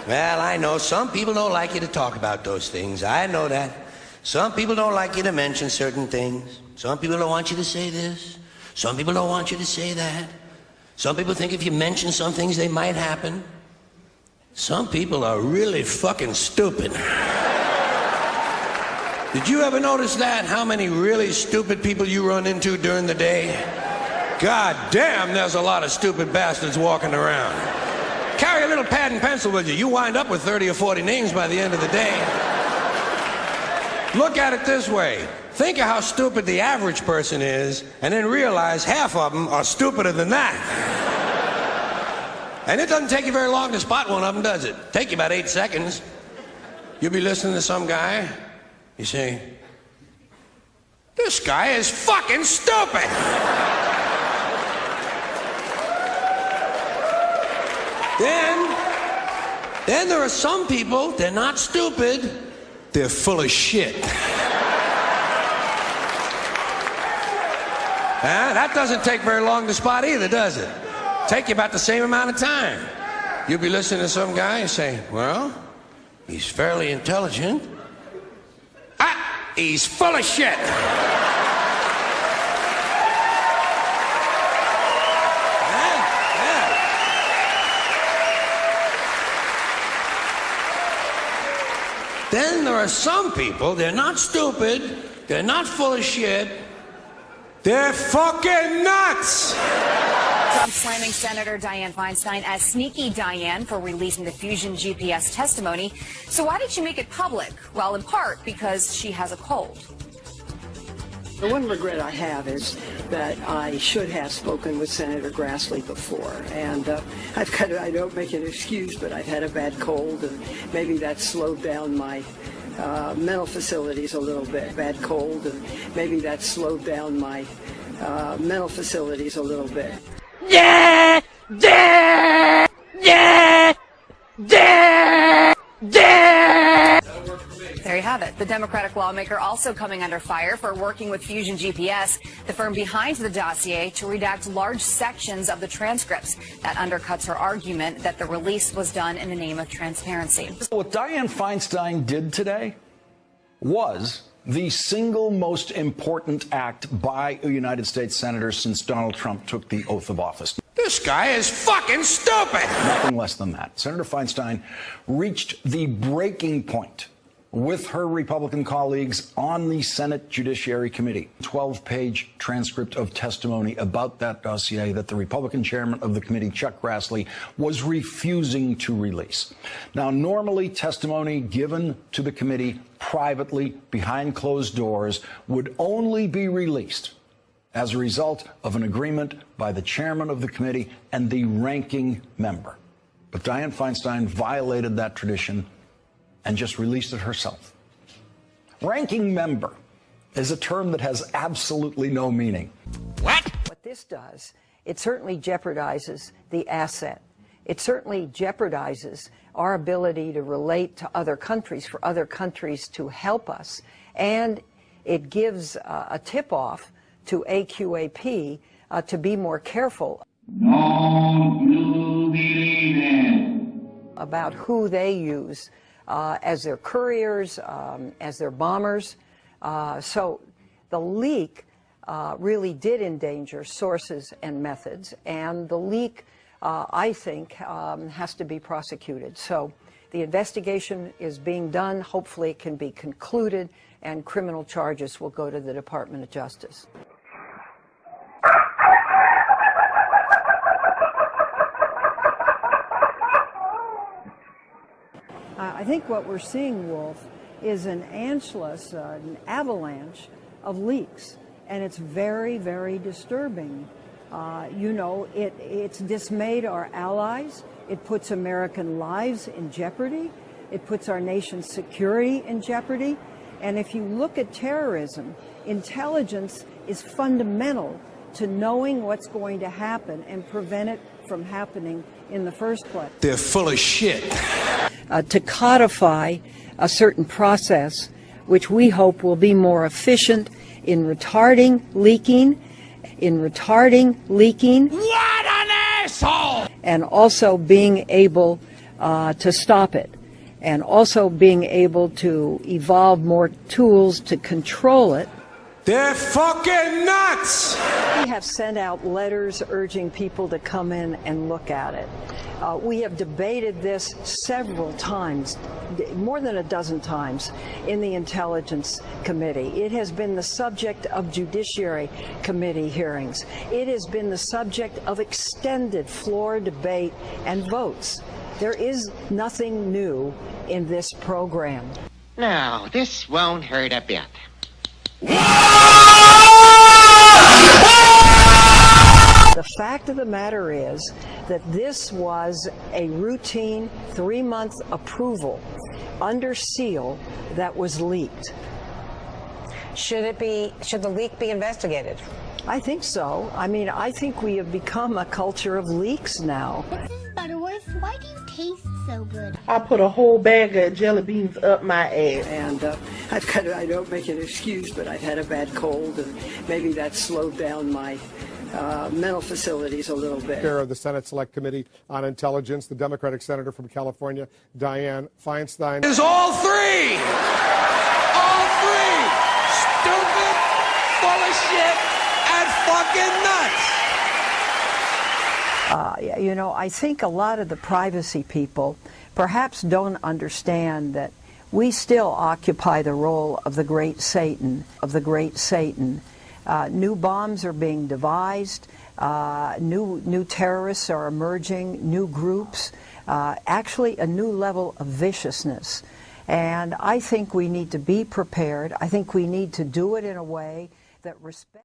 Well, I know some people don't like you to talk about those things. I know that. Some people don't like you to mention certain things. Some people don't want you to say this. Some people don't want you to say that. Some people think if you mention some things, they might happen. Some people are really fucking stupid. Did you ever notice that? How many really stupid people you run into during the day? God damn, there's a lot of stupid bastards walking around. Carry a little pad and pencil with you. You wind up with 30 or 40 names by the end of the day. Look at it this way. Think of how stupid the average person is, and then realize half of them are stupider than that. And it doesn't take you very long to spot one of them, does it? Take you about 8 seconds. You'll be listening to some guy. You say, this guy is fucking stupid. Then there are some people, they're not stupid, they're full of shit. That doesn't take very long to spot either, does it? Take you about the same amount of time. You'll be listening to some guy and say, well, he's fairly intelligent. He's full of shit. Then there are some people, they're not stupid, they're not full of shit, they're fucking nuts! Trump slamming Senator Dianne Feinstein as Sneaky Diane for releasing the Fusion GPS testimony. So why did she make it public? Well, in part because she has a cold. The one regret I have is that I should have spoken with Senator Grassley before, and I don't make an excuse, but I've had a bad cold, and maybe that slowed down my mental facilities a little bit. Bad cold, and maybe that slowed down my mental facilities a little bit. Yeah! Yeah! Yeah! Yeah! Yeah! There you have it. The Democratic lawmaker also coming under fire for working with Fusion GPS, the firm behind the dossier, to redact large sections of the transcripts. That undercuts her argument that the release was done in the name of transparency. What Dianne Feinstein did today was the single most important act by a United States senator since Donald Trump took the oath of office. This guy is fucking stupid! Nothing less than that. Senator Feinstein reached the breaking point with her Republican colleagues on the Senate Judiciary Committee. 12-page transcript of testimony about that dossier that the Republican chairman of the committee, Chuck Grassley, was refusing to release. Now, normally testimony given to the committee privately behind closed doors would only be released as a result of an agreement by the chairman of the committee and the ranking member. But Dianne Feinstein violated that tradition and just released it herself. Ranking member is a term that has absolutely no meaning. What? What this does, it certainly jeopardizes the asset. It certainly jeopardizes our ability to relate to other countries, for other countries to help us. And it gives a tip-off to AQAP to be more careful about who they use as their couriers, as their bombers. So the leak really did endanger sources and methods, and the leak, I think, has to be prosecuted. So the investigation is being done. Hopefully it can be concluded, and criminal charges will go to the Department of Justice. I think what we're seeing, Wolf, is an avalanche of leaks, and it's very, very disturbing. You know, it's dismayed our allies. It puts American lives in jeopardy. It puts our nation's security in jeopardy. And if you look at terrorism, intelligence is fundamental to knowing what's going to happen and prevent it from happening in the first place. They're full of shit. To codify a certain process, which we hope will be more efficient in retarding leaking, What an asshole! And also being able to stop it, and also being able to evolve more tools to control it. They're fucking nuts! We have sent out letters urging people to come in and look at it. We have debated this several times, more than a dozen times, in the Intelligence Committee. It has been the subject of Judiciary Committee hearings. It has been the subject of extended floor debate and votes. There is nothing new in this program. No, this won't hurt a bit. The fact of the matter is that this was a routine 3-month approval under seal that was leaked. Should the leak be investigated? I think so. I mean, I think we have become a culture of leaks now. Mrs. Butterworth, why do you taste so good? I put a whole bag of jelly beans up my ass. And I don't make an excuse, but I've had a bad cold, and maybe that slowed down my mental facilities a little bit. Chair of the Senate Select Committee on Intelligence, the Democratic Senator from California, Dianne Feinstein. Is all three! All three! Stupid, full of shit, and fucking nuts! You know, I think a lot of the privacy people perhaps don't understand that we still occupy the role of the great Satan, New bombs are being devised, new terrorists are emerging, new groups, actually a new level of viciousness. And I think we need to be prepared. I think we need to do it in a way that respects